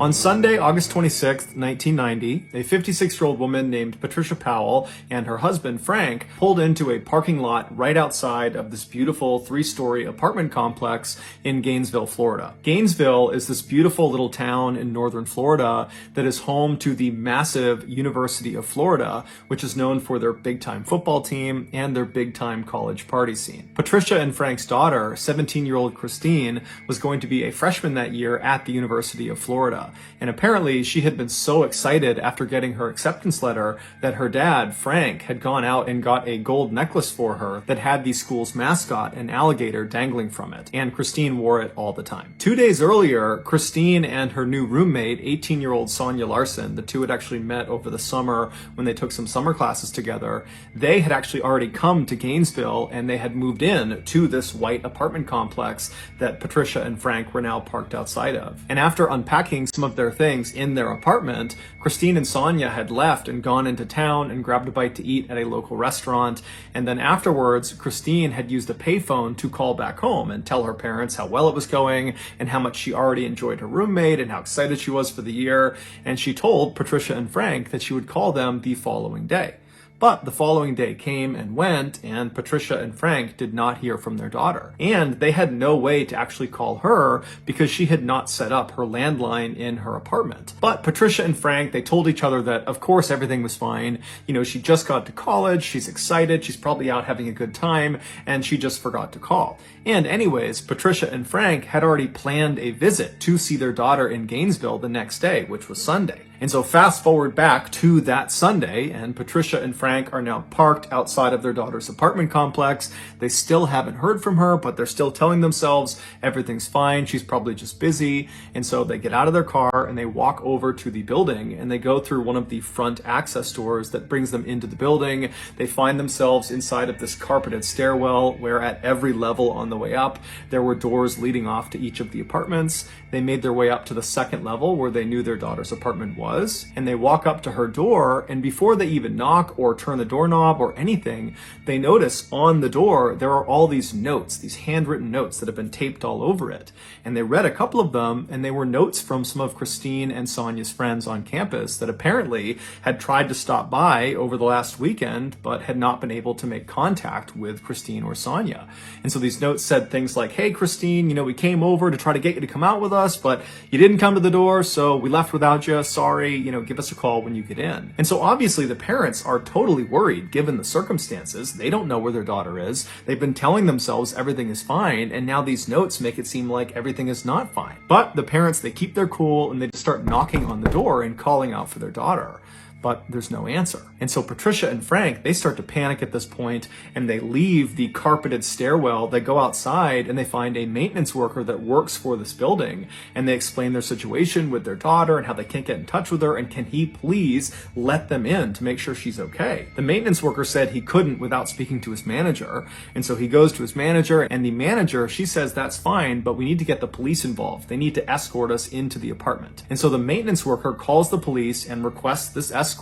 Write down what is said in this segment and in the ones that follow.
On Sunday, August 26, 1990, a 56-year-old woman named Patricia Powell and her husband, Frank, pulled into a parking lot right outside of this beautiful three-story apartment complex in Gainesville, Florida. Gainesville is this beautiful little town in northern Florida that is home to the massive University of Florida, which is known for their big-time football team and their big-time college party scene. Patricia and Frank's daughter, 17-year-old Christine, was going to be a freshman that year at the University of Florida. And apparently she had been so excited after getting her acceptance letter that her dad, Frank, had gone out and got a gold necklace for her that had the school's mascot, an alligator, dangling from it. And Christine wore it all the time. 2 days earlier, Christine and her new roommate, 18-year-old Sonia Larson, the two had actually met over the summer when they took some summer classes together. They had actually already come to Gainesville and they had moved in to this white apartment complex that Patricia and Frank were now parked outside of. And after unpacking some of their things in their apartment, Christine and Sonia had left and gone into town and grabbed a bite to eat at a local restaurant. And then afterwards, Christine had used a payphone to call back home and tell her parents how well it was going and how much she already enjoyed her roommate and how excited she was for the year. And she told Patricia and Frank that she would call them the following day. But the following day came and went, and Patricia and Frank did not hear from their daughter. And they had no way to actually call her because she had not set up her landline in her apartment. But Patricia and Frank, they told each other that, of course, everything was fine. You know, she just got to college, she's excited, she's probably out having a good time, and she just forgot to call. And anyways, Patricia and Frank had already planned a visit to see their daughter in Gainesville the next day, which was Sunday. And so fast forward back to that Sunday, and Patricia and Frank are now parked outside of their daughter's apartment complex. They still haven't heard from her, but they're still telling themselves everything's fine, she's probably just busy. And so they get out of their car and they walk over to the building and they go through one of the front access doors that brings them into the building. They find themselves inside of this carpeted stairwell where at every level on the way up, there were doors leading off to each of the apartments. They made their way up to the second level where they knew their daughter's apartment was, and they walk up to her door, and before they even knock or turn the doorknob or anything, they notice on the door there are all these notes, these handwritten notes that have been taped all over it. And they read a couple of them, and they were notes from some of Christine and Sonia's friends on campus that apparently had tried to stop by over the last weekend but had not been able to make contact with Christine or Sonia. And so these notes said things like, "Hey Christine, you know, we came over to try to get you to come out with us, but you didn't come to the door, so we left without you. Sorry, you know, give us a call when you get in." And so obviously the parents are totally worried given the circumstances. They don't know where their daughter is. They've been telling themselves everything is fine, and now these notes make it seem like everything is not fine. But the parents, they keep their cool and they just start knocking on the door and calling out for their daughter. But there's no answer. And so Patricia and Frank, they start to panic at this point and they leave the carpeted stairwell. They go outside and they find a maintenance worker that works for this building, and they explain their situation with their daughter and how they can't get in touch with her and can he please let them in to make sure she's okay. The maintenance worker said he couldn't without speaking to his manager, and so he goes to his manager, and the manager, she says that's fine, but we need to get the police involved. They need to escort us into the apartment. And so the maintenance worker calls the police and requests this escort,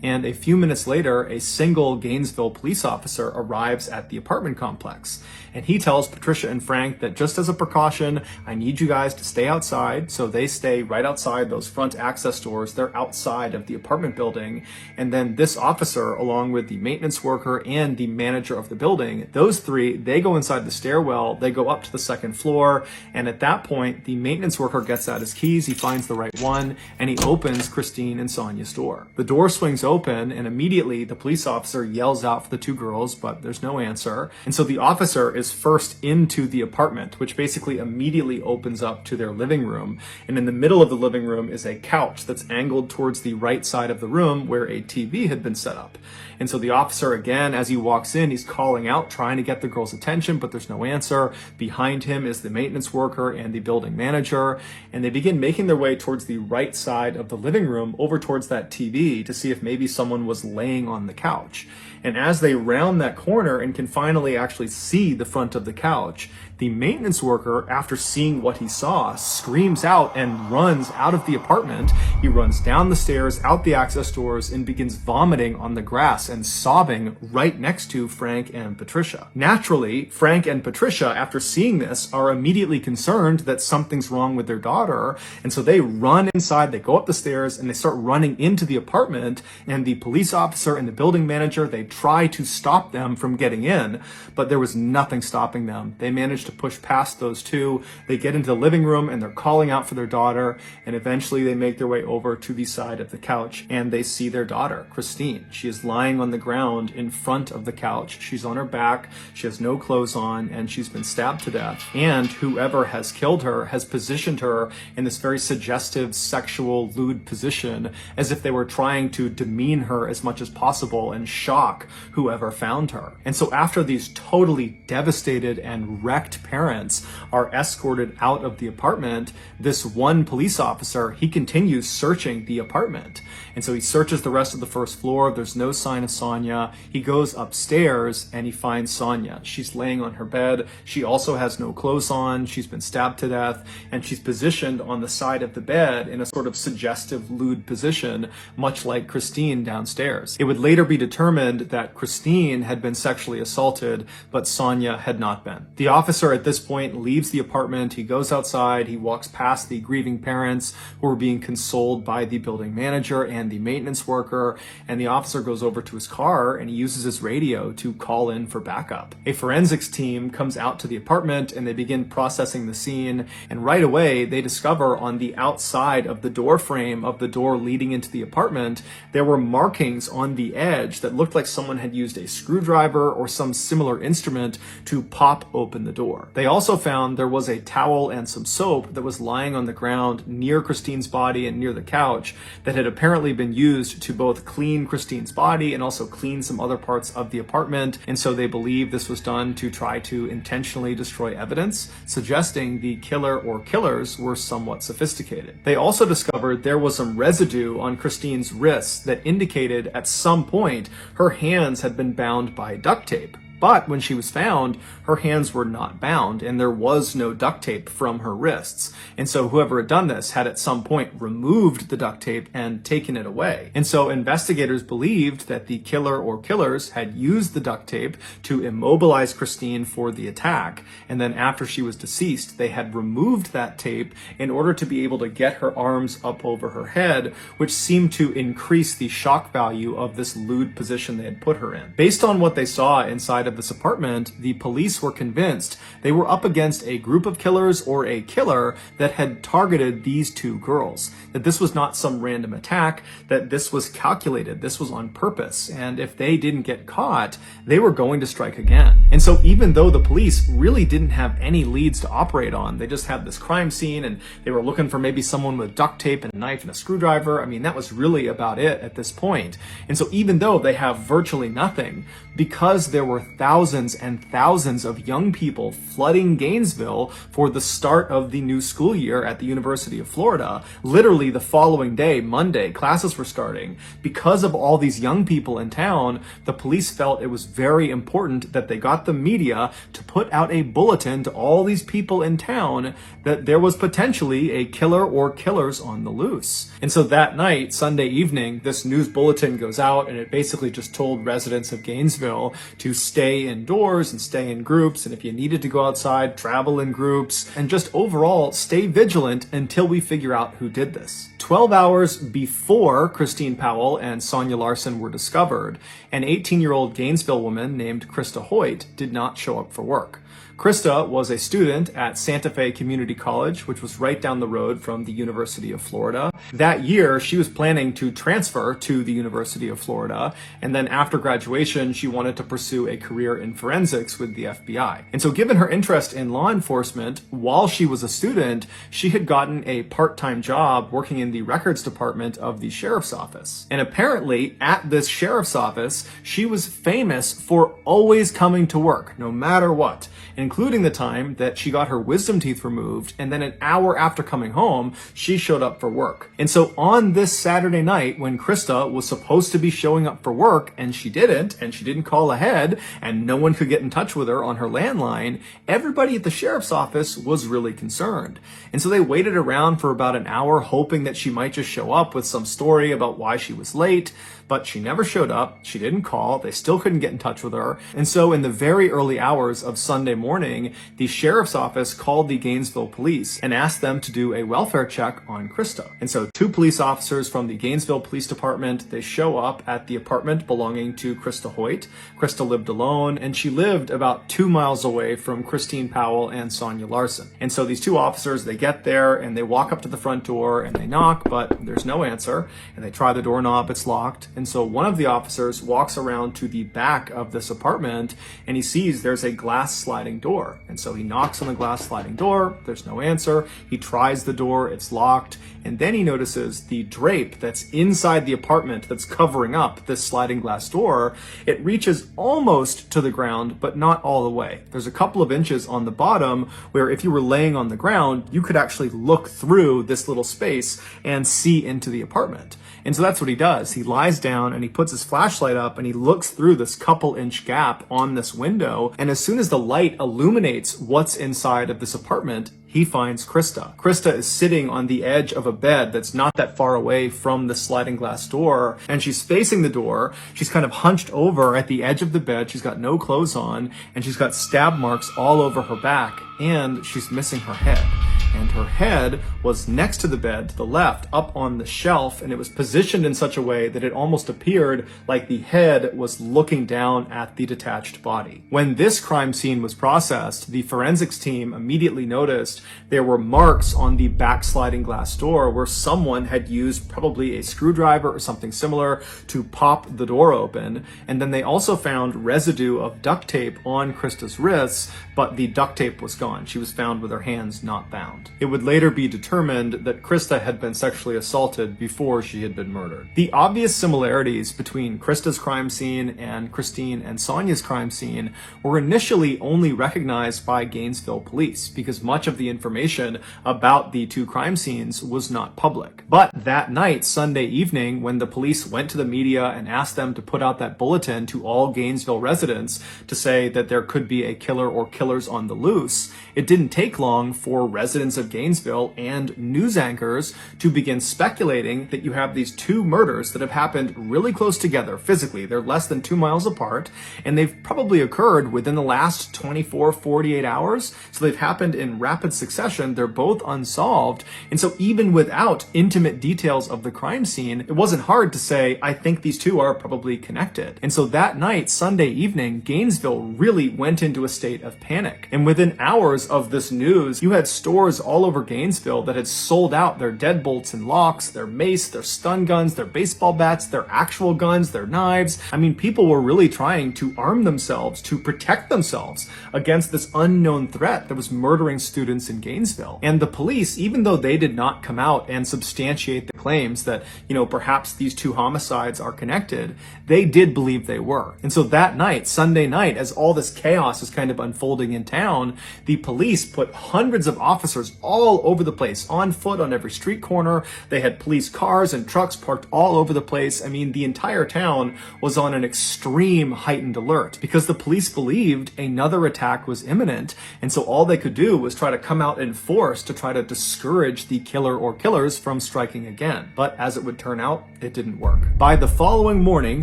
and a few minutes later, a single Gainesville police officer arrives at the apartment complex. And he tells Patricia and Frank that just as a precaution, I need you guys to stay outside. So they stay right outside those front access doors. They're outside of the apartment building. And then this officer, along with the maintenance worker and the manager of the building, those three, they go inside the stairwell, they go up to the second floor. And at that point, the maintenance worker gets out his keys, he finds the right one, and he opens Christine and Sonia's door. The door swings open, and immediately the police officer yells out for the two girls, but there's no answer. And so the officer is first into the apartment, which basically immediately opens up to their living room. And in the middle of the living room is a couch that's angled towards the right side of the room where a TV had been set up. And so the officer, again, as he walks in, he's calling out, trying to get the girl's attention, but there's no answer. Behind him is the maintenance worker and the building manager. And they begin making their way towards the right side of the living room, over towards that TV, to see if maybe someone was laying on the couch. And as they round that corner and can finally actually see the front of the couch, The maintenance worker, after seeing what he saw, screams out and runs out of the apartment. He runs down the stairs, out the access doors, and begins vomiting on the grass and sobbing right next to Frank and Patricia. Naturally, Frank and Patricia, after seeing this, are immediately concerned that something's wrong with their daughter, and so they run inside, they go up the stairs, and they start running into the apartment, and the police officer and the building manager, they try to stop them from getting in, but there was nothing stopping them. They managed to push past those two. They get into the living room, and they're calling out for their daughter, and eventually they make their way over to the side of the couch, and they see their daughter, Christine. She is lying on the ground in front of the couch. She's on her back, she has no clothes on, and she's been stabbed to death. And whoever has killed her has positioned her in this very suggestive, sexual, lewd position, as if they were trying to demean her as much as possible and shock whoever found her. And so after these totally devastated and wrecked parents are escorted out of the apartment, this one police officer, he continues searching the apartment. And so he searches the rest of the first floor. There's no sign of Sonia. He goes upstairs and he finds Sonia. She's laying on her bed. She also has no clothes on. She's been stabbed to death, and she's positioned on the side of the bed in a sort of suggestive, lewd position, much like Christine downstairs. It would later be determined that Christine had been sexually assaulted, but Sonia had not been. The officer at this point leaves the apartment. He goes outside. He walks past the grieving parents who are being consoled by the building manager and the maintenance worker, and the officer goes over to his car and he uses his radio to call in for backup. A forensics team comes out to the apartment and they begin processing the scene, and right away they discover on the outside of the door frame of the door leading into the apartment, there were markings on the edge that looked like someone had used a screwdriver or some similar instrument to pop open the door. They also found there was a towel and some soap that was lying on the ground near Christine's body and near the couch that had apparently been used to both clean Christine's body and also clean some other parts of the apartment, and so they believe this was done to try to intentionally destroy evidence, suggesting the killer or killers were somewhat sophisticated. They also discovered there was some residue on Christine's wrists that indicated at some point her hands had been bound by duct tape. But when she was found, her hands were not bound and there was no duct tape from her wrists. And so whoever had done this had at some point removed the duct tape and taken it away. And so investigators believed that the killer or killers had used the duct tape to immobilize Christine for the attack. And then after she was deceased, they had removed that tape in order to be able to get her arms up over her head, which seemed to increase the shock value of this lewd position they had put her in. Based on what they saw inside of this apartment, the police were convinced they were up against a group of killers or a killer that had targeted these two girls, that this was not some random attack, that this was calculated, this was on purpose, and if they didn't get caught, they were going to strike again. And so even though the police really didn't have any leads to operate on, they just had this crime scene and they were looking for maybe someone with duct tape and a knife and a screwdriver. I mean, that was really about it at this point. And so even though they have virtually nothing, because there were thousands and thousands of young people flooding Gainesville for the start of the new school year at the University of Florida, literally the following day, Monday, classes were starting. Because of all these young people in town, the police felt it was very important that they got the media to put out a bulletin to all these people in town that there was potentially a killer or killers on the loose. And so that night, Sunday evening, this news bulletin goes out and it basically just told residents of Gainesville to stay indoors and stay in groups, and if you needed to go outside, travel in groups, and just overall stay vigilant until we figure out who did this. 12 hours before Christine Powell and Sonia Larson were discovered, an 18-year-old Gainesville woman named Krista Hoyt did not show up for work. Krista was a student at Santa Fe Community College, which was right down the road from the University of Florida. That year, she was planning to transfer to the University of Florida, and then after graduation, she wanted to pursue a career in forensics with the FBI. And so given her interest in law enforcement, while she was a student, she had gotten a part-time job working in the records department of the sheriff's office. And apparently, at this sheriff's office, she was famous for always coming to work, no matter what. And including the time that she got her wisdom teeth removed, and then an hour after coming home, she showed up for work. And so on this Saturday night, when Krista was supposed to be showing up for work, and she didn't call ahead, and no one could get in touch with her on her landline, everybody at the sheriff's office was really concerned. And so they waited around for about an hour, hoping that she might just show up with some story about why she was late, but she never showed up. She didn't call. They still couldn't get in touch with her. And so in the very early hours of Sunday morning, the sheriff's office called the Gainesville police and asked them to do a welfare check on Krista. And so 2 police officers from the Gainesville Police Department, they show up at the apartment belonging to Krista Hoyt. Krista lived alone, and she lived about 2 miles away from Christine Powell and Sonia Larson. And so these 2 officers, they get there and they walk up to the front door and they knock, but there's no answer. And they try the doorknob, it's locked. And so one of the officers walks around to the back of this apartment and he sees there's a glass sliding door. And so he knocks on the glass sliding door, there's no answer. He tries the door, it's locked. And then he notices the drape that's inside the apartment that's covering up this sliding glass door. It reaches almost to the ground, but not all the way. There's a couple of inches on the bottom where if you were laying on the ground, you could actually look through this little space and see into the apartment. And so that's what he does. He lies down and he puts his flashlight up and he looks through this couple inch gap on this window. And as soon as the light illuminates what's inside of this apartment, he finds Krista. Krista is sitting on the edge of a bed that's not that far away from the sliding glass door, and she's facing the door. She's kind of hunched over at the edge of the bed. She's got no clothes on, and she's got stab marks all over her back, and she's missing her head. And her head was next to the bed to the left, up on the shelf, and it was positioned in such a way that it almost appeared like the head was looking down at the detached body. When this crime scene was processed, the forensics team immediately noticed there were marks on the backsliding glass door where someone had used probably a screwdriver or something similar to pop the door open. And then they also found residue of duct tape on Krista's wrists, but the duct tape was gone. She was found with her hands not bound. It would later be determined that Krista had been sexually assaulted before she had been murdered. The obvious similarities between Krista's crime scene and Christine and Sonia's crime scene were initially only recognized by Gainesville police because much of the information about the 2 crime scenes was not public. But that night, Sunday evening, when the police went to the media and asked them to put out that bulletin to all Gainesville residents to say that there could be a killer or killers on the loose, it didn't take long for residents of Gainesville and news anchors to begin speculating that you have these 2 murders that have happened really close together physically. They're less than 2 miles apart, and they've probably occurred within the last 24, 48 hours. So they've happened in rapid succession. They're both unsolved. And so even without intimate details of the crime scene, it wasn't hard to say, I think these 2 are probably connected. And so that night, Sunday evening, Gainesville really went into a state of panic. And within hours of this news, you had stores all over Gainesville that had sold out their deadbolts and locks, their mace, their stun guns, their baseball bats, their actual guns, their knives. I mean, people were really trying to arm themselves to protect themselves against this unknown threat that was murdering students in Gainesville. And the police, even though they did not come out and substantiate the claims that, perhaps these 2 homicides are connected, they did believe they were. And so that night, Sunday night, as all this chaos is kind of unfolding in town, the police put hundreds of officers all over the place, on foot on every street corner. They had police cars and trucks parked all over the place. I mean, the entire town was on an extreme heightened alert because the police believed another attack was imminent. And so all they could do was try to come out in force to try to discourage the killer or killers from striking again. But as it would turn out, it didn't work. By the following morning,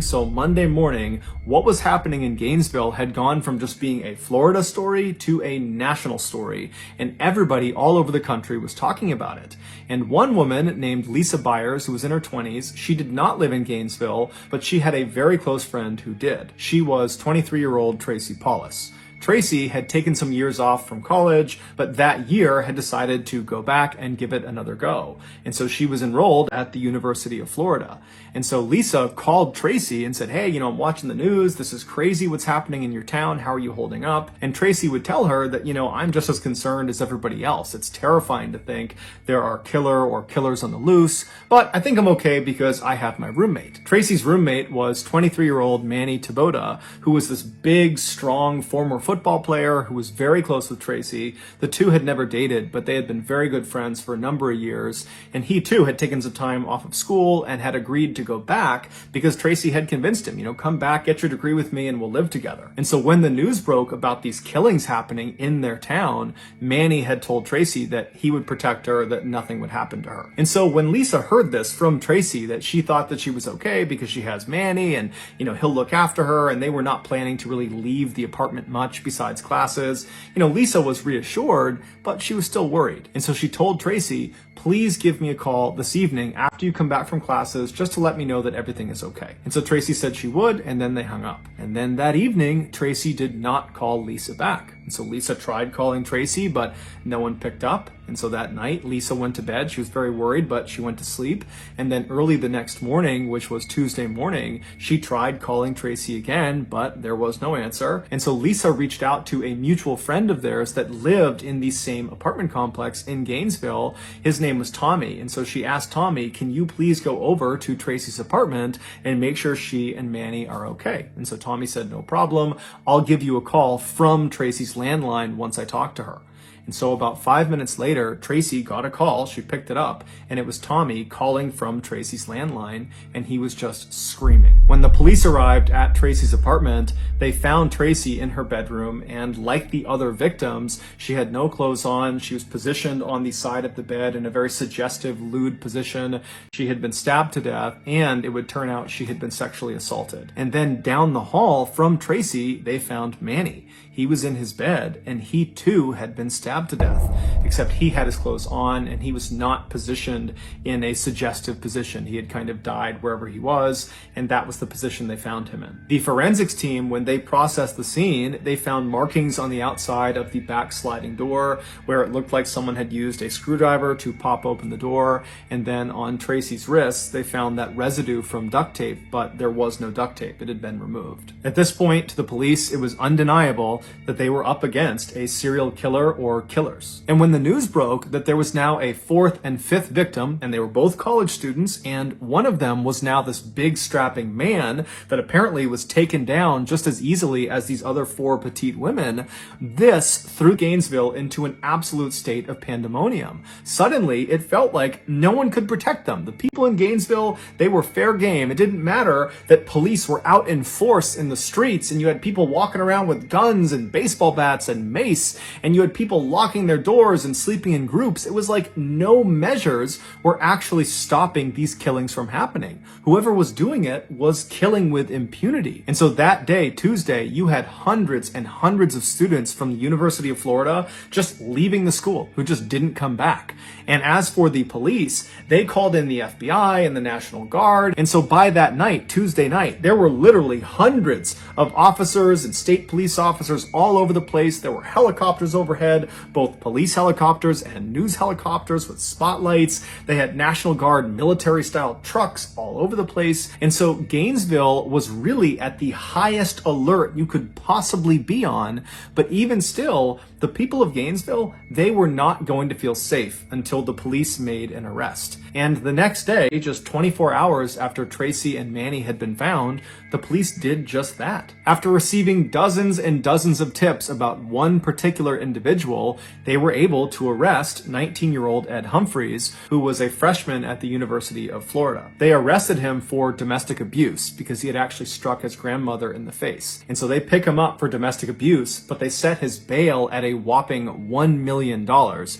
so Monday morning, what was happening in Gainesville had gone from just being a Florida story to a national story, and everybody all over the country was talking about it. And one woman named Lisa Byers, who was in her 20s, she did not live in Gainesville, but she had a very close friend who did. She was 23-year-old Tracy Paulus. Tracy had taken some years off from college, but that year had decided to go back and give it another go. And so she was enrolled at the University of Florida. And so Lisa called Tracy and said, hey, I'm watching the news. This is crazy what's happening in your town. How are you holding up? And Tracy would tell her that, I'm just as concerned as everybody else. It's terrifying to think there are killer or killers on the loose, but I think I'm okay because I have my roommate. Tracy's roommate was 23-year-old Manny Taboda, who was this big, strong former football football player who was very close with Tracy. The two had never dated, but they had been very good friends for a number of years. And he too had taken some time off of school and had agreed to go back because Tracy had convinced him, come back, get your degree with me, and we'll live together. And so when the news broke about these killings happening in their town, Manny had told Tracy that he would protect her, that nothing would happen to her. And so when Lisa heard this from Tracy, that she thought that she was okay because she has Manny and, he'll look after her, and they were not planning to really leave the apartment much besides classes, Lisa was reassured, but she was still worried. And so she told Tracy, please give me a call this evening after you come back from classes just to let me know that everything is okay. And so Tracy said she would, and then they hung up. And then that evening, Tracy did not call Lisa back. And so Lisa tried calling Tracy, but no one picked up. And so that night, Lisa went to bed. She was very worried, but she went to sleep. And then early the next morning, which was Tuesday morning, she tried calling Tracy again, but there was no answer. And so Lisa reached out to a mutual friend of theirs that lived in the same apartment complex in Gainesville. His name was Tommy. And so she asked Tommy, can you please go over to Tracy's apartment and make sure she and Manny are okay? And so Tommy said, no problem. I'll give you a call from Tracy's landline once I talk to her. And so about 5 minutes later, Tracy got a call. She picked it up, and it was Tommy calling from Tracy's landline, and he was just screaming. When the police arrived at Tracy's apartment, they found Tracy in her bedroom, and like the other victims, she had no clothes on. She was positioned on the side of the bed in a very suggestive, lewd position. She had been stabbed to death, and it would turn out she had been sexually assaulted. And then down the hall from Tracy, they found Manny. He was in his bed, and he too had been stabbed to death, except he had his clothes on and he was not positioned in a suggestive position. He had kind of died wherever he was, and that was the position they found him in. The forensics team, when they processed the scene, they found markings on the outside of the back sliding door where it looked like someone had used a screwdriver to pop open the door, and then on Tracy's wrists, they found that residue from duct tape, but there was no duct tape. It had been removed. At this point, to the police, it was undeniable that they were up against a serial killer or killers. And when the news broke that there was now a fourth and fifth victim, and they were both college students, and one of them was now this big strapping man that apparently was taken down just as easily as these other four petite women, this threw Gainesville into an absolute state of pandemonium. Suddenly, it felt like no one could protect them. The people in Gainesville, they were fair game. It didn't matter that police were out in force in the streets, and you had people walking around with guns and baseball bats and mace, and you had people locking their doors and sleeping in groups. It was like no measures were actually stopping these killings from happening. Whoever was doing it was killing with impunity. And so that day, Tuesday, you had hundreds and hundreds of students from the University of Florida just leaving the school who just didn't come back. And as for the police, they called in the FBI and the National Guard. And so by that night, Tuesday night, there were literally hundreds of officers and state police officers all over the place. There were helicopters overhead, both police helicopters and news helicopters with spotlights. They had National Guard military-style trucks all over the place. And so Gainesville was really at the highest alert you could possibly be on. But even still, the people of Gainesville, they were not going to feel safe until the police made an arrest. And the next day, just 24 hours after Tracy and Manny had been found, the police did just that. After receiving dozens and dozens of tips about one particular individual, they were able to arrest 19-year-old Ed Humphreys, who was a freshman at the University of Florida. They arrested him for domestic abuse because he had actually struck his grandmother in the face. And so they pick him up for domestic abuse, but they set his bail at a whopping $1 million,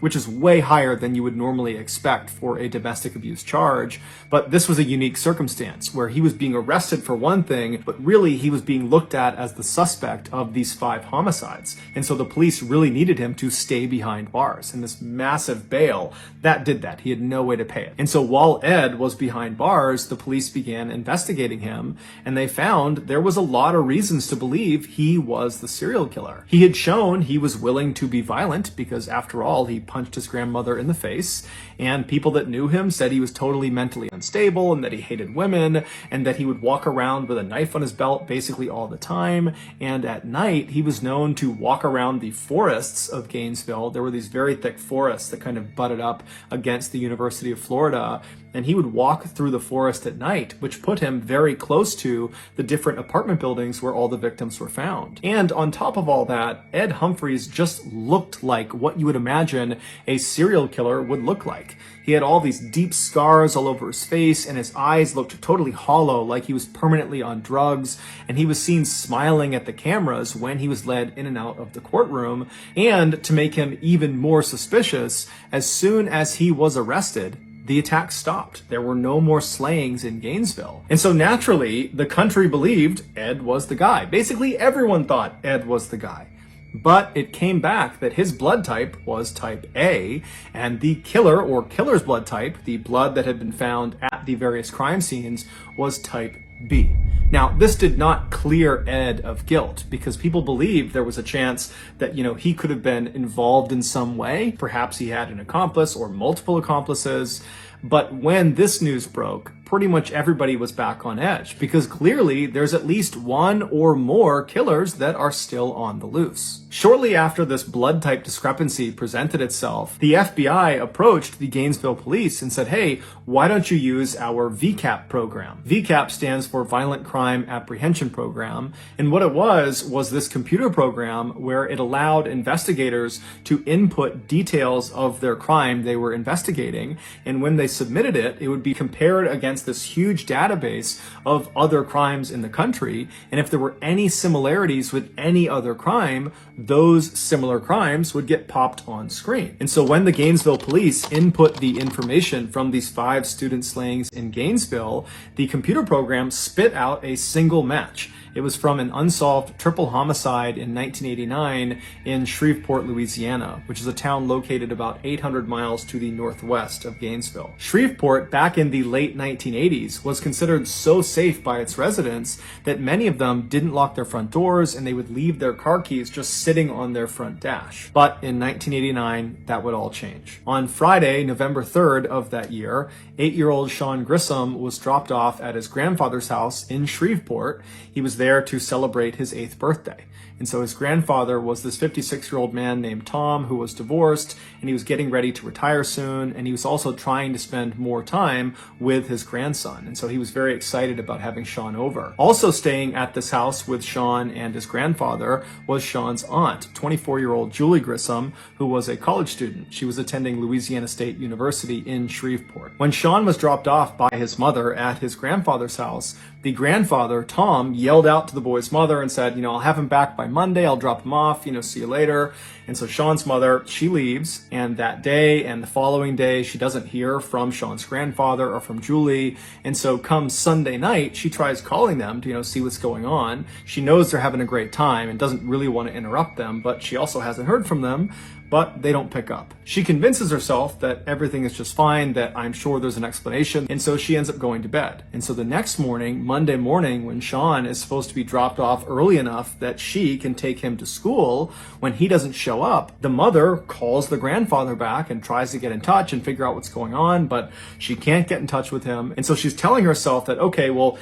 which is way higher than you would normally expect for a domestic abuse charge. But this was a unique circumstance where he was being arrested for one thing, but really he was being looked at as the suspect of these 5 homicides. And so the police really needed him to stay behind bars. And this massive bail, that did that. He had no way to pay it. And so while Ed was behind bars, the police began investigating him, and they found there was a lot of reasons to believe he was the serial killer. He had shown he was willing willing to be violent because, after all, he punched his grandmother in the face. And people that knew him said he was totally mentally unstable and that he hated women and that he would walk around with a knife on his belt basically all the time. And at night, he was known to walk around the forests of Gainesville. There were these very thick forests that kind of butted up against the University of Florida. And he would walk through the forest at night, which put him very close to the different apartment buildings where all the victims were found. And on top of all that, Ed Humphreys just looked like what you would imagine a serial killer would look like. He had all these deep scars all over his face, and his eyes looked totally hollow, like he was permanently on drugs, and he was seen smiling at the cameras when he was led in and out of the courtroom. And to make him even more suspicious, as soon as he was arrested, the attack stopped. There were no more slayings in Gainesville. And so naturally, the country believed Ed was the guy. Basically, everyone thought Ed was the guy. But it came back that his blood type was type A, and the killer or killer's blood type, the blood that had been found at the various crime scenes, was type B. Now, this did not clear Ed of guilt because people believed there was a chance that, he could have been involved in some way. Perhaps he had an accomplice or multiple accomplices. But when this news broke, pretty much everybody was back on edge because clearly there's at least one or more killers that are still on the loose. Shortly after this blood type discrepancy presented itself, the FBI approached the Gainesville police and said, hey, why don't you use our VCAP program? VCAP stands for Violent Crime Apprehension Program. And what it was this computer program where it allowed investigators to input details of their crime they were investigating. And when they submitted it, it would be compared against this huge database of other crimes in the country. And if there were any similarities with any other crime, those similar crimes would get popped on screen. And so when the Gainesville police input the information from these 5 student slayings in Gainesville, the computer program spit out a single match. It was from an unsolved triple homicide in 1989 in Shreveport, Louisiana, which is a town located about 800 miles to the northwest of Gainesville. Shreveport, back in the late 1980s, was considered so safe by its residents that many of them didn't lock their front doors and they would leave their car keys just sitting on their front dash. But in 1989, that would all change. On Friday, November 3rd of that year, 8-year-old Sean Grissom was dropped off at his grandfather's house in Shreveport. He was there to celebrate his 8th birthday. And so his grandfather was this 56-year-old man named Tom who was divorced, and he was getting ready to retire soon, and he was also trying to spend more time with his grandson. And so he was very excited about having Sean over. Also staying at this house with Sean and his grandfather was Sean's aunt, 24-year-old Julie Grissom, who was a college student. She was attending Louisiana State University in Shreveport. When Sean was dropped off by his mother at his grandfather's house, the grandfather, Tom, yelled out to the boy's mother and said, I'll have him back by Monday. I'll drop him off, see you later. And so Sean's mother, she leaves, and that day and the following day, she doesn't hear from Sean's grandfather or from Julie. And so come Sunday night, she tries calling them to, see what's going on. She knows they're having a great time and doesn't really want to interrupt them, but she also hasn't heard from them. But they don't pick up. She convinces herself that everything is just fine, that I'm sure there's an explanation, and so she ends up going to bed. And so the next morning, Monday morning, when Sean is supposed to be dropped off early enough that she can take him to school, when he doesn't show up, the mother calls the grandfather back and tries to get in touch and figure out what's going on, but she can't get in touch with him. And so she's telling herself that, okay, well,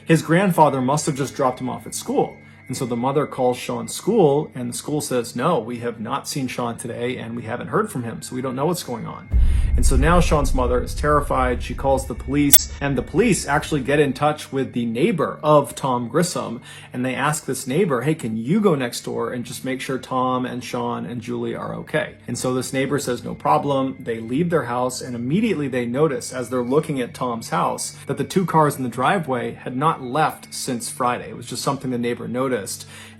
his grandfather must have just dropped him off at school. And so the mother calls Sean's school, and the school says, no, we have not seen Sean today, and we haven't heard from him, so we don't know what's going on. And so now Sean's mother is terrified. She calls the police, and the police actually get in touch with the neighbor of Tom Grissom, and they ask this neighbor, hey, can you go next door and just make sure Tom and Sean and Julie are okay? And so this neighbor says, no problem. They leave their house, and immediately they notice, as they're looking at Tom's house, that the 2 cars in the driveway had not left since Friday. It was just something the neighbor noticed.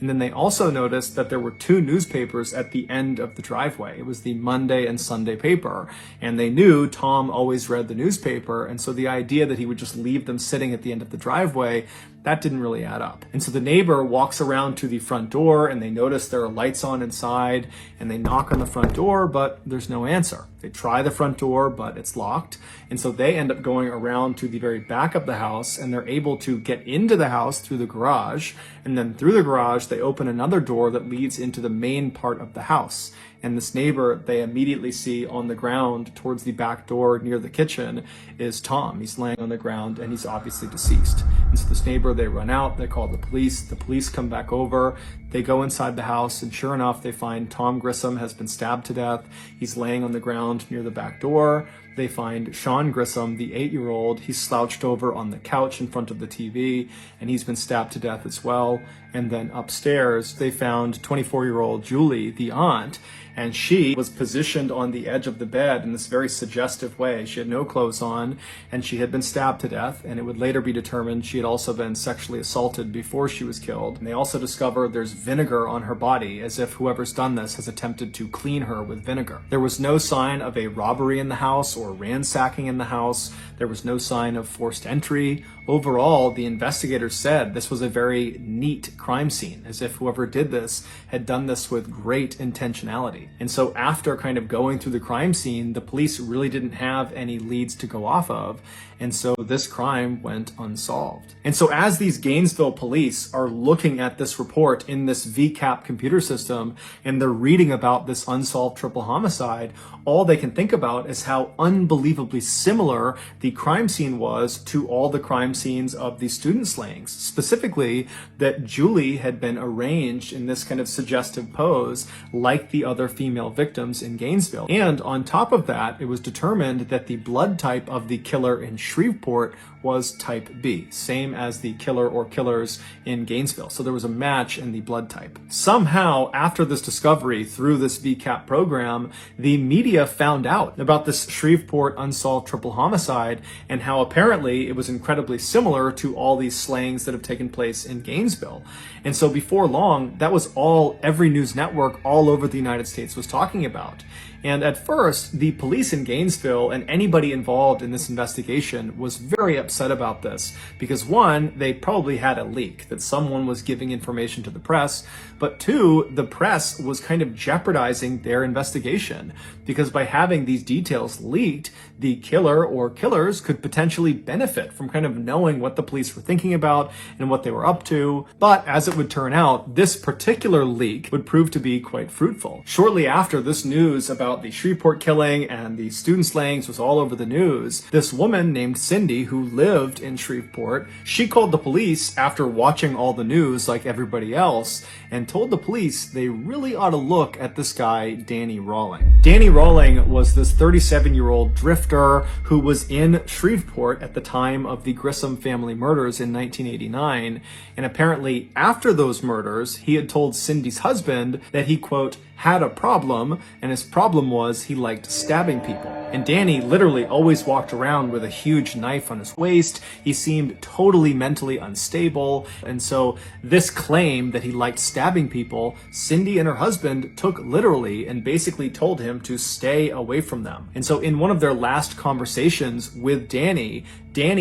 And then they also noticed that there were 2 newspapers at the end of the driveway. It was the Monday and Sunday paper. And they knew Tom always read the newspaper. And so the idea that he would just leave them sitting at the end of the driveway, that didn't really add up. And so the neighbor walks around to the front door, and they notice there are lights on inside, and they knock on the front door, but there's no answer. They try the front door, but it's locked. And so they end up going around to the very back of the house, and they're able to get into the house through the garage, and then through through the garage, they open another door that leads into the main part of the house. And this neighbor they immediately see on the ground towards the back door near the kitchen is Tom. He's laying on the ground and he's obviously deceased. And so this neighbor, they run out, they call the police come back over, they go inside the house, and sure enough, they find Tom Grissom has been stabbed to death. He's laying on the ground near the back door. They find Sean Grissom, the 8-year-old. He's slouched over on the couch in front of the TV, and he's been stabbed to death as well. And then upstairs, they found 24-year-old Julie, the aunt, and she was positioned on the edge of the bed in this very suggestive way. She had no clothes on, and she had been stabbed to death, and it would later be determined she had also been sexually assaulted before she was killed. And they also discovered there's vinegar on her body, as if whoever's done this has attempted to clean her with vinegar. There was no sign of a robbery in the house or ransacking in the house. There was no sign of forced entry. Overall, the investigators said this was a very neat crime scene, as if whoever did this had done this with great intentionality. And so after kind of going through the crime scene, the police really didn't have any leads to go off of. And so this crime went unsolved. And so as these Gainesville police are looking at this report in this VCAP computer system, and they're reading about this unsolved triple homicide, all they can think about is how unbelievably similar the crime scene was to all the crime scenes of the student slayings. Specifically, that Julie had been arranged in this kind of suggestive pose like the other female victims in Gainesville. And on top of that, it was determined that the blood type of the killer in Shreveport was type B, same as the killer or killers in Gainesville. So there was a match in the blood type. Somehow, after this discovery through this VCAP program, the media found out about this Shreveport unsolved triple homicide and how apparently it was incredibly similar to all these slayings that have taken place in Gainesville. And so before long, that was all every news network all over the United States was talking about. And at first, the police in Gainesville and anybody involved in this investigation was very upset about this because one, they probably had a leak that someone was giving information to the press, but two, the press was kind of jeopardizing their investigation because by having these details leaked, the killer or killers could potentially benefit from kind of knowing what the police were thinking about and what they were up to. But as it would turn out, this particular leak would prove to be quite fruitful. Shortly after this news about the Shreveport killing and the student slayings was all over the news, this woman named Cindy, who lived in Shreveport, she called the police after watching all the news like everybody else and told the police they really ought to look at this guy, Danny Rawling. Danny Rawling was this 37-year-old drifter who was in Shreveport at the time of the Grissom family murders in 1989, and apparently after those murders, he had told Cindy's husband that he, quote, had a problem, and his problem was he liked stabbing people. And Danny literally always walked around with a huge knife on his waist. He seemed totally mentally unstable. And so this claim that he liked stabbing people, Cindy and her husband took literally and basically told him to stay away from them. And so in one of their last conversations with Danny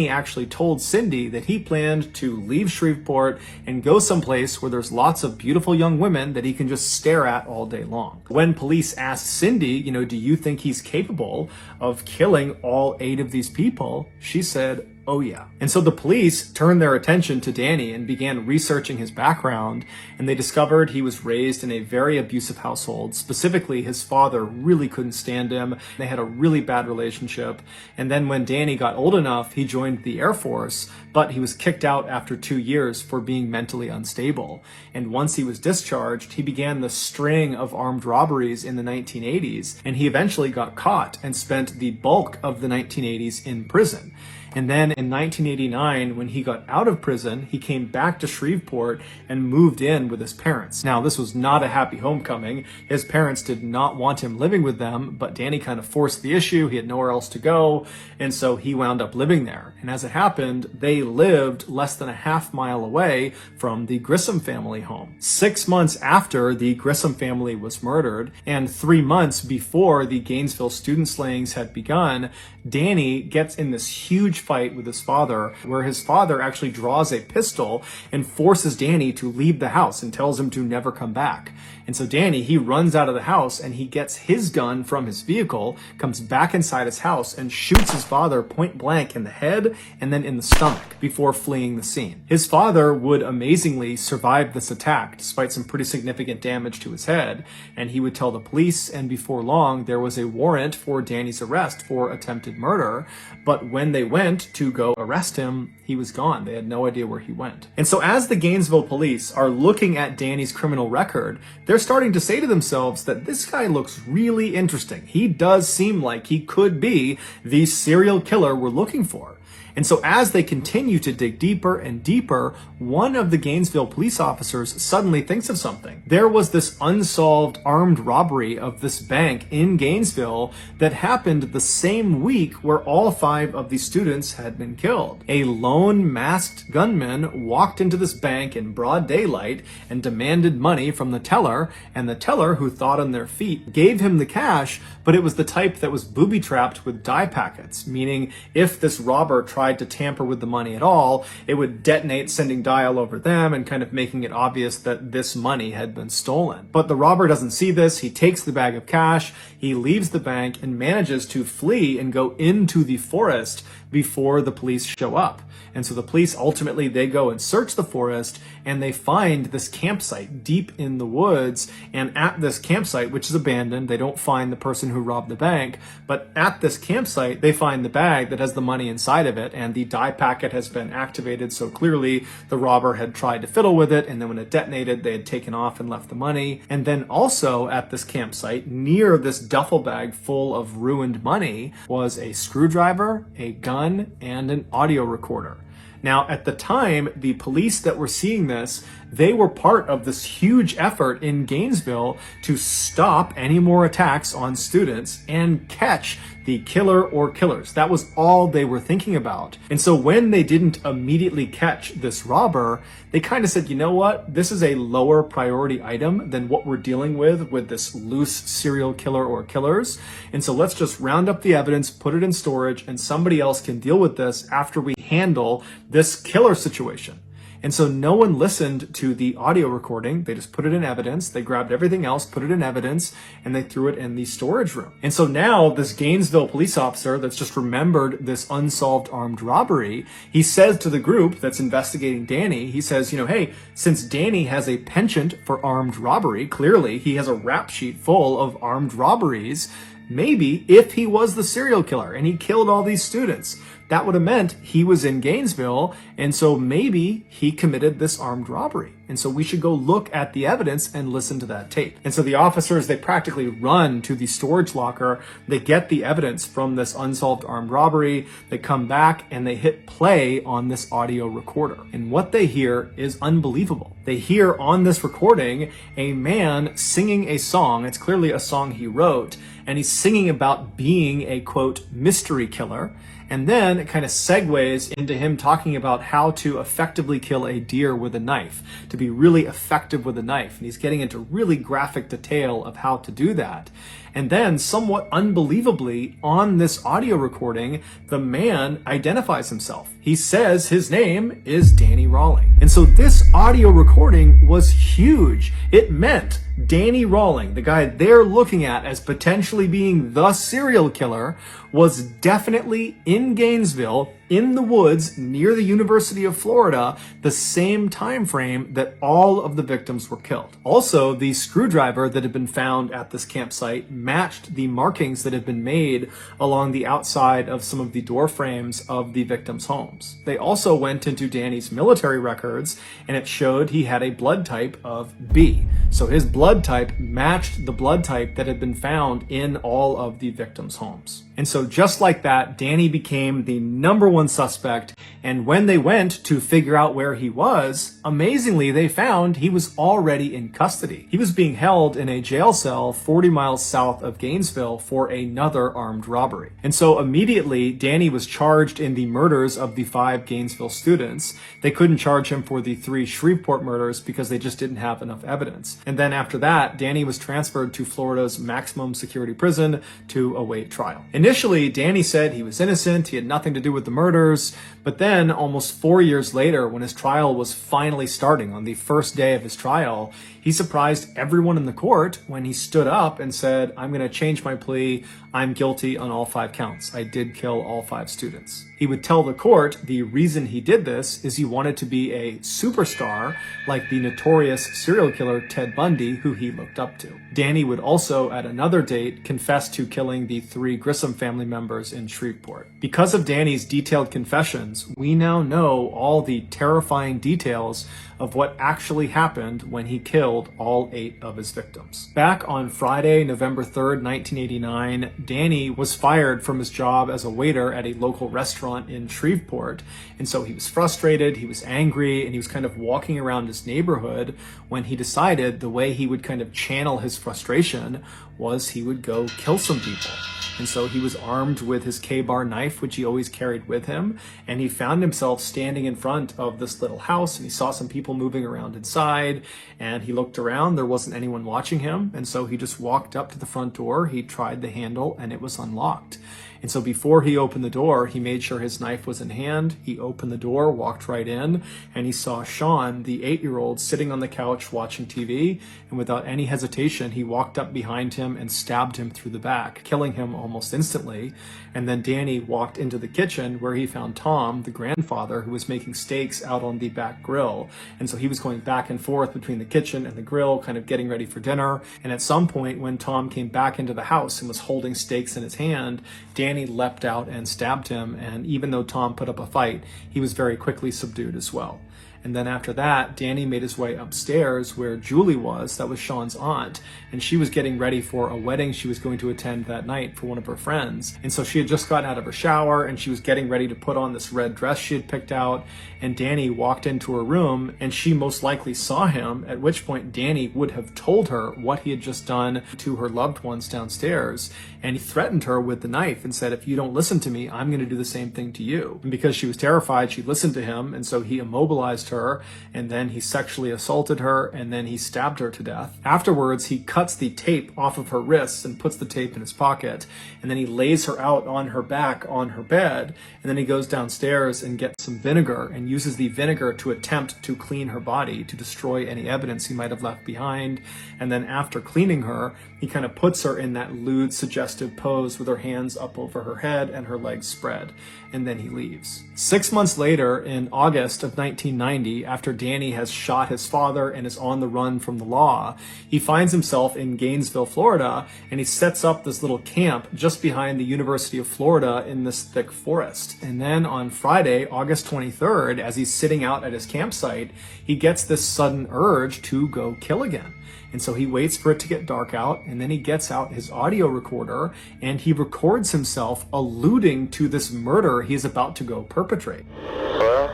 actually told Cindy that he planned to leave Shreveport and go someplace where there's lots of beautiful young women that he can just stare at all day long. When police asked Cindy, do you think he's capable of killing all 8 of these people? She said, oh yeah. And so the police turned their attention to Danny and began researching his background, and they discovered he was raised in a very abusive household. Specifically, his father really couldn't stand him. They had a really bad relationship. And then when Danny got old enough, he joined the Air Force, but he was kicked out after 2 years for being mentally unstable. And once he was discharged, he began the string of armed robberies in the 1980s, and he eventually got caught and spent the bulk of the 1980s in prison. And then in 1989, when he got out of prison, he came back to Shreveport and moved in with his parents. Now, this was not a happy homecoming. His parents did not want him living with them, but Danny kind of forced the issue. He had nowhere else to go, and so he wound up living there. And as it happened, they lived less than a half-mile away from the Grissom family home. 6 months after the Grissom family was murdered, and 3 months before the Gainesville student slayings had begun, Danny gets in this huge fight with his father, where his father actually draws a pistol and forces Danny to leave the house and tells him to never come back. And so Danny, he runs out of the house and he gets his gun from his vehicle, comes back inside his house and shoots his father point blank in the head and then in the stomach before fleeing the scene. His father would amazingly survive this attack despite some pretty significant damage to his head, and he would tell the police, and before long there was a warrant for Danny's arrest for attempted murder. But when they went to go arrest him, he was gone. They had no idea where he went. And so as the Gainesville police are looking at Danny's criminal record, they're starting to say to themselves that this guy looks really interesting. He does seem like he could be the serial killer we're looking for. And so as they continue to dig deeper and deeper, one of the Gainesville police officers suddenly thinks of something. There was this unsolved armed robbery of this bank in Gainesville that happened the same week where all 5 of the students had been killed. A lone masked gunman walked into this bank in broad daylight and demanded money from the teller, and the teller, who thought on their feet, gave him the cash, but it was the type that was booby-trapped with dye packets, meaning if this robber tried to tamper with the money at all, it would detonate, sending dye all over them and kind of making it obvious that this money had been stolen. But the robber doesn't see this. He takes the bag of cash, he leaves the bank and manages to flee and go into the forest before the police show up. And so the police ultimately, they go and search the forest and they find this campsite deep in the woods. And at this campsite, which is abandoned, they don't find the person who robbed the bank, but at this campsite, they find the bag that has the money inside of it, and the dye packet has been activated. So clearly the robber had tried to fiddle with it, and then when it detonated, they had taken off and left the money. And then also at this campsite, near this duffel bag full of ruined money, was a screwdriver, a gun, and an audio recorder. Now, at the time, the police that were seeing this, they were part of this huge effort in Gainesville to stop any more attacks on students and catch the killer or killers. That was all they were thinking about. And so when they didn't immediately catch this robber, they kind of said, you know what? This is a lower priority item than what we're dealing with this loose serial killer or killers. And so let's just round up the evidence, put it in storage, and somebody else can deal with this after we handle this killer situation. And so no one listened to the audio recording. They just put it in evidence. They grabbed everything else, put it in evidence, and they threw it in the storage room. And so now this Gainesville police officer that's just remembered this unsolved armed robbery, he says to the group that's investigating Danny, he says, hey, since Danny has a penchant for armed robbery, clearly he has a rap sheet full of armed robberies, maybe if he was the serial killer and he killed all these students, that would have meant he was in Gainesville, and so maybe he committed this armed robbery. And so we should go look at the evidence and listen to that tape. And so the officers, they practically run to the storage locker. They get the evidence from this unsolved armed robbery. They come back and they hit play on this audio recorder. And what they hear is unbelievable. They hear on this recording a man singing a song. It's clearly a song he wrote, and he's singing about being a, quote, mystery killer. And then it kind of segues into him talking about how to effectively kill a deer with a knife, to be really effective with a knife. And he's getting into really graphic detail of how to do that. And then, somewhat unbelievably, on this audio recording, the man identifies himself. He says his name is Danny Rawling. And so this audio recording was huge. It meant Danny Rawling, the guy they're looking at as potentially being the serial killer, was definitely in Gainesville, in the woods near the University of Florida, the same time frame that all of the victims were killed. Also, the screwdriver that had been found at this campsite matched the markings that had been made along the outside of some of the door frames of the victims' homes. They also went into Danny's military records, and it showed he had a blood type of B. So his blood type matched the blood type that had been found in all of the victims' homes. And so just like that, Danny became the number one suspect. And when they went to figure out where he was, amazingly, they found he was already in custody. He was being held in a jail cell 40 miles south of Gainesville for another armed robbery. And so immediately, Danny was charged in the murders of the 5 Gainesville students. They couldn't charge him for the 3 Shreveport murders because they just didn't have enough evidence. And then after that, Danny was transferred to Florida's maximum security prison to await trial. Initially, Danny said he was innocent, he had nothing to do with the murders, but then almost 4 years later, when his trial was finally starting on the first day of his trial, he surprised everyone in the court when he stood up and said, "I'm going to change my plea. I'm guilty on all 5 counts. I did kill all 5 students." He would tell the court the reason he did this is he wanted to be a superstar like the notorious serial killer Ted Bundy, who he looked up to. Danny would also, at another date, confess to killing the 3 Grissom family members in Shreveport. Because of Danny's detailed confessions, we now know all the terrifying details of what actually happened when he killed all 8 of his victims. Back on Friday, November 3rd, 1989, Danny was fired from his job as a waiter at a local restaurant in Shreveport. And so he was frustrated, he was angry, and he was kind of walking around his neighborhood when he decided the way he would kind of channel his frustration was he would go kill some people. And so he was armed with his K-bar knife, which he always carried with him, and he found himself standing in front of this little house, and he saw some people moving around inside, and he looked around, there wasn't anyone watching him, and so he just walked up to the front door, he tried the handle, and it was unlocked. And so before he opened the door, he made sure his knife was in hand. He opened the door, walked right in, and he saw Sean, the 8-year-old, sitting on the couch watching TV. And without any hesitation, he walked up behind him and stabbed him through the back, killing him almost instantly. And then Danny walked into the kitchen where he found Tom, the grandfather, who was making steaks out on the back grill. And so he was going back and forth between the kitchen and the grill, kind of getting ready for dinner. And at some point, when Tom came back into the house and was holding steaks in his hand, Danny leapt out and stabbed him, and even though Tom put up a fight, he was very quickly subdued as well. And then after that, Danny made his way upstairs where Julie was, that was Sean's aunt, and she was getting ready for a wedding she was going to attend that night for one of her friends. And so she had just gotten out of her shower and she was getting ready to put on this red dress she had picked out, and Danny walked into her room and she most likely saw him, at which point Danny would have told her what he had just done to her loved ones downstairs, and he threatened her with the knife and said, "If you don't listen to me, I'm going to do the same thing to you." And because she was terrified, she listened to him, and so he immobilized her, and then he sexually assaulted her, and then he stabbed her to death. Afterwards, he cuts the tape off of her wrists and puts the tape in his pocket, and then he lays her out on her back on her bed, and then he goes downstairs and gets some vinegar and uses the vinegar to attempt to clean her body, to destroy any evidence he might have left behind. And then after cleaning her, he kind of puts her in that lewd, suggestive pose with her hands up over her head and her legs spread, and then he leaves. 6 months later, in August of 1990, after Danny has shot his father and is on the run from the law, he finds himself in Gainesville, Florida, and he sets up this little camp just behind the University of Florida in this thick forest. And then on Friday, August 23rd, as he's sitting out at his campsite, he gets this sudden urge to go kill again. And so he waits for it to get dark out, and then he gets out his audio recorder and he records himself alluding to this murder he is about to go perpetrate. Well,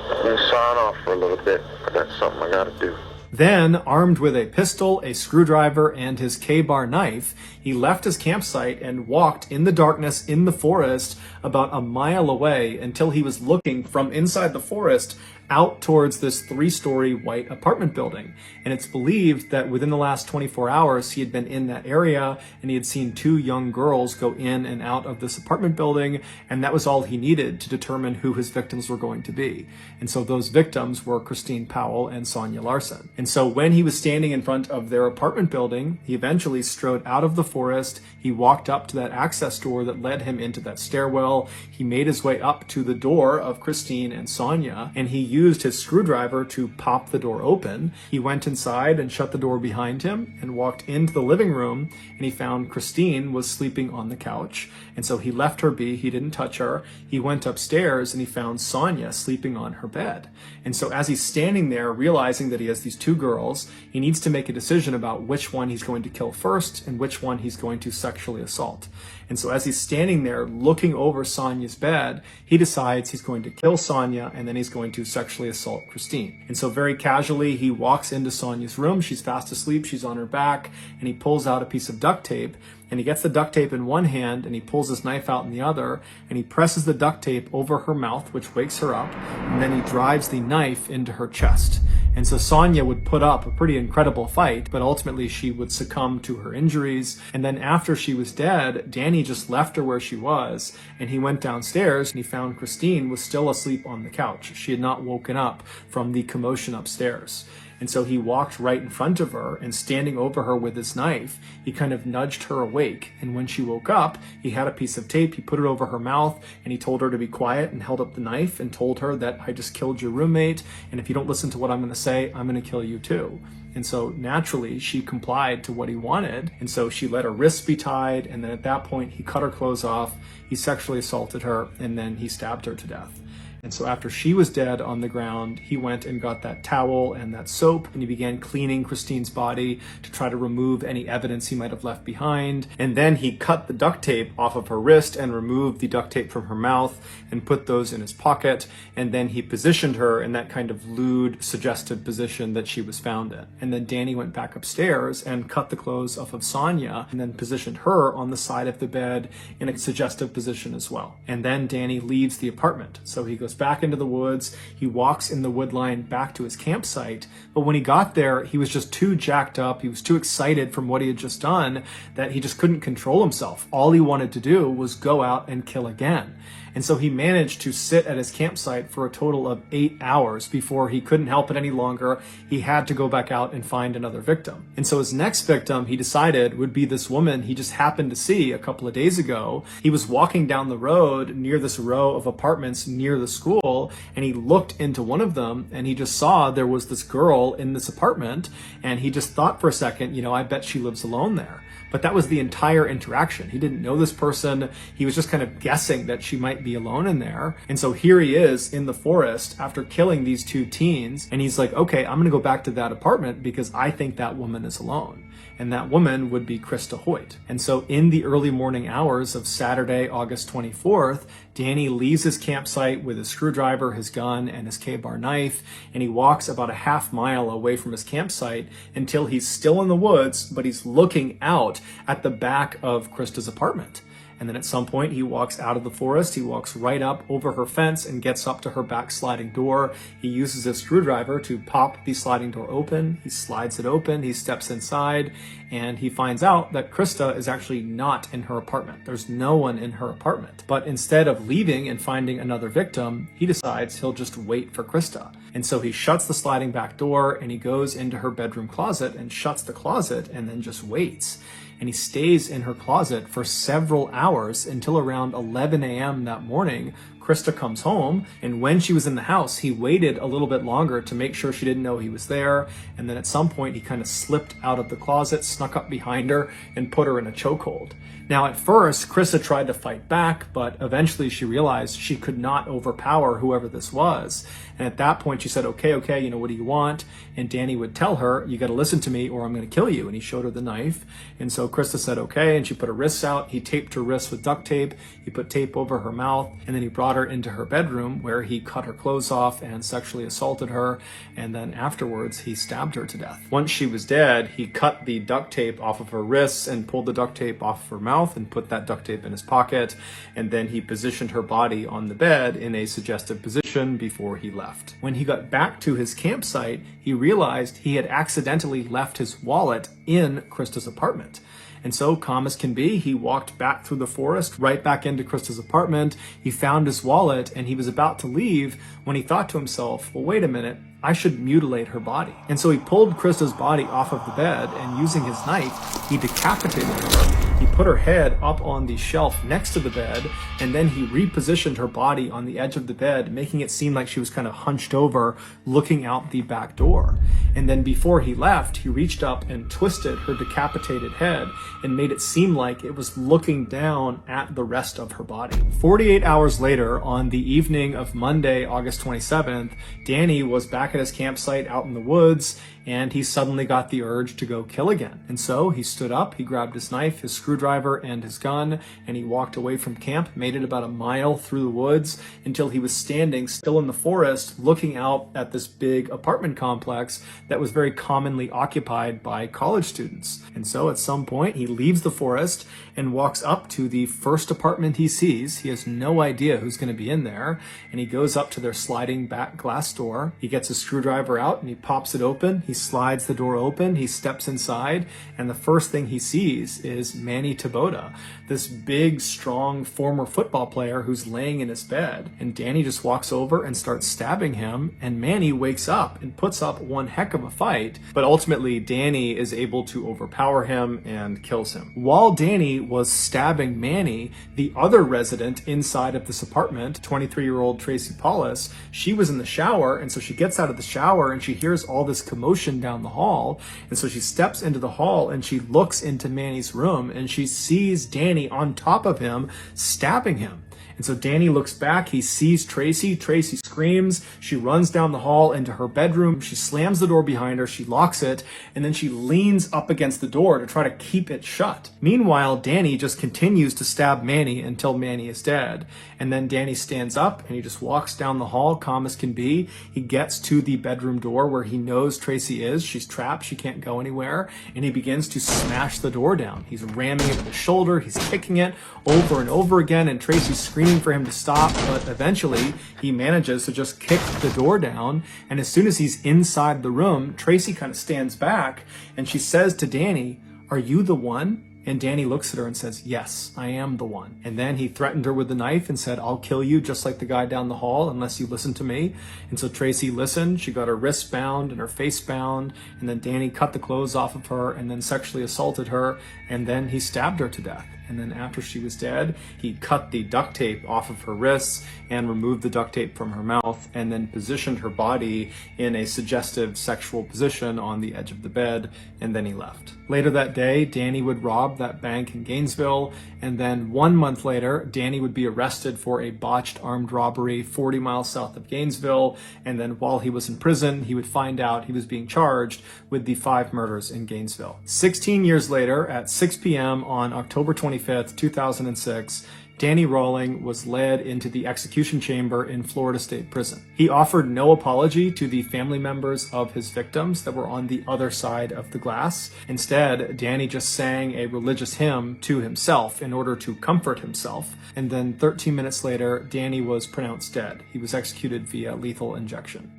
let me sign off for a little bit. I got something I gotta do. Then, armed with a pistol, a screwdriver, and his K-bar knife, he left his campsite and walked in the darkness in the forest about a mile away until he was looking from inside the forest out towards this 3-story white apartment building. And it's believed that within the last 24 hours, he had been in that area and he had seen 2 young girls go in and out of this apartment building, and that was all he needed to determine who his victims were going to be. And so those victims were Christine Powell and Sonia Larson. And so when he was standing in front of their apartment building, he eventually strode out of the forest. He walked up to that access door that led him into that stairwell. He made his way up to the door of Christine and Sonia, and he used his screwdriver to pop the door open. He went inside and shut the door behind him and walked into the living room, and he found Christine was sleeping on the couch. And so he left her be. He didn't touch her. He went upstairs and he found Sonia sleeping on her bed. And so as he's standing there, realizing that he has these 2 girls, he needs to make a decision about which one he's going to kill first and which one he's going to sexually assault. And so as he's standing there looking over Sonia's bed, he decides he's going to kill Sonia and then he's going to sexually assault Christine. And so very casually, he walks into Sonia's room. She's fast asleep. She's on her back, and he pulls out a piece of duct tape, and he gets the duct tape in one hand and he pulls his knife out in the other, and he presses the duct tape over her mouth, which wakes her up, and then he drives the knife into her chest. And so Sonia would put up a pretty incredible fight, but ultimately she would succumb to her injuries. And then after she was dead, Danny just left her where she was, and he went downstairs and he found Christine was still asleep on the couch. She had not woken up from the commotion upstairs. And so he walked right in front of her, and standing over her with his knife, he kind of nudged her awake. And when she woke up, he had a piece of tape, he put it over her mouth, and he told her to be quiet and held up the knife and told her that I just killed your roommate, and if you don't listen to what I'm going to say, I'm going to kill you too. And so naturally, she complied to what he wanted. And so she let her wrists be tied, and then at that point, he cut her clothes off, he sexually assaulted her, and then he stabbed her to death. And so after she was dead on the ground, he went and got that towel and that soap, and he began cleaning Christine's body to try to remove any evidence he might have left behind. And then he cut the duct tape off of her wrist and removed the duct tape from her mouth and put those in his pocket. And then he positioned her in that kind of lewd, suggestive position that she was found in. And then Danny went back upstairs and cut the clothes off of Sonia and then positioned her on the side of the bed in a suggestive position as well. And then Danny leaves the apartment. So he goes back into the woods, he walks in the wood line back to his campsite, but when he got there, he was just too jacked up, he was too excited from what he had just done that he just couldn't control himself. All he wanted to do was go out and kill again. And so he managed to sit at his campsite for a total of 8 hours before he couldn't help it any longer. He had to go back out and find another victim. And so his next victim, he decided, would be this woman he just happened to see a couple of days ago. He was walking down the road near this row of apartments near the school, and he looked into one of them, and he just saw there was this girl in this apartment, and he just thought for a second, I bet she lives alone there. But that was the entire interaction. He didn't know this person. He was just kind of guessing that she might be alone in there. And so here he is in the forest after killing these two teens. And he's like, okay, I'm going to go back to that apartment because I think that woman is alone. And that woman would be Krista Hoyt. And so in the early morning hours of Saturday, August 24th, Danny leaves his campsite with his screwdriver, his gun, and his K-bar knife, and he walks about a half mile away from his campsite until he's still in the woods, but he's looking out at the back of Krista's apartment. And then at some point, he walks out of the forest, he walks right up over her fence and gets up to her back sliding door. He uses his screwdriver to pop the sliding door open. He slides it open, he steps inside, and he finds out that Krista is actually not in her apartment. There's no one in her apartment. But instead of leaving and finding another victim, he decides he'll just wait for Krista. And so he shuts the sliding back door and he goes into her bedroom closet and shuts the closet and then just waits. And he stays in her closet for several hours until around 11 a.m. that morning. Krista comes home, and when she was in the house, he waited a little bit longer to make sure she didn't know he was there. And then at some point, he kind of slipped out of the closet, snuck up behind her, and put her in a chokehold. Now, at first, Krista tried to fight back, but eventually she realized she could not overpower whoever this was. And at that point, she said, okay, what do you want? And Danny would tell her, you got to listen to me or I'm going to kill you. And he showed her the knife. And so Krista said, okay. And she put her wrists out. He taped her wrists with duct tape. He put tape over her mouth. And then he brought her into her bedroom where he cut her clothes off and sexually assaulted her. And then afterwards, he stabbed her to death. Once she was dead, he cut the duct tape off of her wrists and pulled the duct tape off of her mouth and put that duct tape in his pocket. And then he positioned her body on the bed in a suggestive position before he left. When he got back to his campsite, he realized he had accidentally left his wallet in Krista's apartment. And so, calm as can be, he walked back through the forest, right back into Krista's apartment. He found his wallet and he was about to leave when he thought to himself, well, wait a minute, I should mutilate her body. And so he pulled Krista's body off of the bed and using his knife, he decapitated her. He put her head up on the shelf next to the bed, and then he repositioned her body on the edge of the bed, making it seem like she was kind of hunched over, looking out the back door. And then before he left, he reached up and twisted her decapitated head and made it seem like it was looking down at the rest of her body. 48 hours later, on the evening of Monday, August 27th, Danny was back at his campsite out in the woods, and he suddenly got the urge to go kill again. And so he stood up, he grabbed his knife, his screwdriver, screwdriver and his gun, and he walked away from camp, made it about a mile through the woods until he was standing still in the forest looking out at this big apartment complex that was very commonly occupied by college students. And so at some point he leaves the forest and walks up to the first apartment he sees. He has no idea who's going to be in there, and he goes up to their sliding back glass door. He gets a screwdriver out and he pops it open. He slides the door open. He steps inside, and the first thing he sees is Manny Taboda, this big, strong former football player who's laying in his bed. And Danny just walks over and starts stabbing him, and Manny wakes up and puts up one heck of a fight, but ultimately Danny is able to overpower him and kills him. While Danny was stabbing Manny, the other resident inside of this apartment, 23-year-old Tracy Paulus, she was in the shower, and so she gets out of the shower and she hears all this commotion down the hall, and so she steps into the hall and she looks into Manny's room and she sees Danny on top of him stabbing him. And so Danny looks back, he sees Tracy. Tracy screams, she runs down the hall into her bedroom, she slams the door behind her, she locks it, and then she leans up against the door to try to keep it shut. Meanwhile, Danny just continues to stab Manny until Manny is dead. And then Danny stands up and he just walks down the hall, calm as can be. He gets to the bedroom door where he knows Tracy is. She's trapped, she can't go anywhere, and he begins to smash the door down. He's ramming it with his shoulder, he's kicking it over and over again, and Tracy's screaming for him to stop, but eventually he manages to just kick the door down. And as soon as he's inside the room, Tracy kind of stands back and she says to Danny, "Are you the one?" And Danny looks at her and says, "Yes, I am the one." And then he threatened her with the knife and said, "I'll kill you just like the guy down the hall unless you listen to me." And so Tracy listened. She got her wrists bound and her face bound. And then Danny cut the clothes off of her and then sexually assaulted her. And then he stabbed her to death. And then after she was dead, he cut the duct tape off of her wrists and removed the duct tape from her mouth and then positioned her body in a suggestive sexual position on the edge of the bed, and then he left. Later that day, Danny would rob that bank in Gainesville, and then 1 month later, Danny would be arrested for a botched armed robbery 40 miles south of Gainesville, and then while he was in prison, he would find out he was being charged with the 5 murders in Gainesville. 16 years later, at 6 p.m. on October 25th, 2006, Danny Rawling was led into the execution chamber in Florida State Prison. He offered no apology to the family members of his victims that were on the other side of the glass. Instead, Danny just sang a religious hymn to himself in order to comfort himself. And then 13 minutes later, Danny was pronounced dead. He was executed via lethal injection.